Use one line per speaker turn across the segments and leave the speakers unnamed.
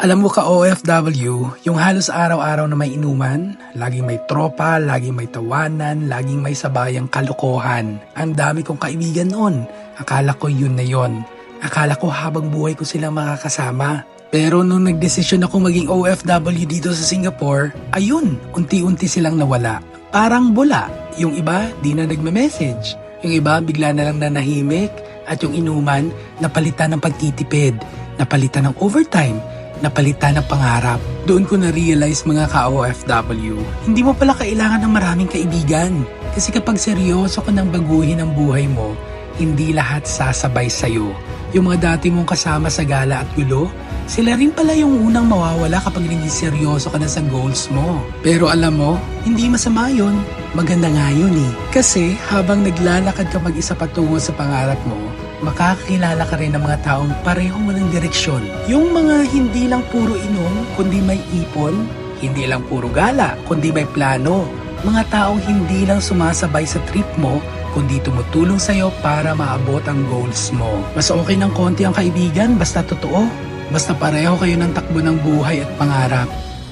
Alam mo ka OFW, yung halos araw-araw na may inuman, laging may tropa, laging may tawanan, laging may sabayang kalokohan. Ang dami kong kaibigan noon. Akala ko yun na yun. Akala ko habang buhay ko silang makakasama. Pero nung nagdesisyon ako maging OFW dito sa Singapore, ayun, unti-unti silang nawala. Parang bula. Yung iba, di na nagme-message. Yung iba, bigla na lang nanahimik. At yung inuman, napalitan ng pagtitipid. Napalitan ng overtime. Napalitan ng pangarap. Doon ko na-realize mga ka-OFW, hindi mo pala kailangan ng maraming kaibigan. Kasi kapag seryoso ka nang baguhin ang buhay mo, hindi lahat sasabay sa'yo. Yung mga dati mong kasama sa gala at gulo, sila rin pala yung unang mawawala kapag hindi seryoso ka na sa goals mo. Pero alam mo, hindi masama yun. Maganda nga yun eh. Kasi habang naglalakad ka mag-isa patungo sa pangarap mo, makakakilala ka rin ng mga taong pareho mo ng direksyon. Yung mga hindi lang puro inom, kundi may ipon. Hindi lang puro gala, kundi may plano. Mga taong hindi lang sumasabay sa trip mo, kundi tumutulong sa'yo para maabot ang goals mo. Mas okay ng konti ang kaibigan, basta totoo. Basta pareho kayo ng takbo ng buhay at pangarap.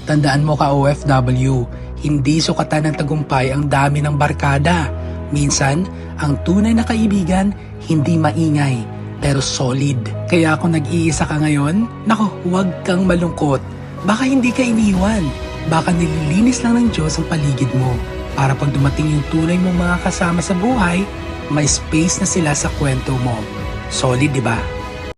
Tandaan mo ka OFW, hindi sukatan ng tagumpay ang dami ng barkada. Minsan, ang tunay na kaibigan, hindi maingay, pero solid. Kaya kung nag-iisa ka ngayon, nako, huwag kang malungkot. Baka hindi ka iniwan. Baka nililinis lang ng Diyos ang paligid mo. Para pag dumating yung tunay mong mga kasama sa buhay, may space na sila sa kwento mo. Solid, di ba?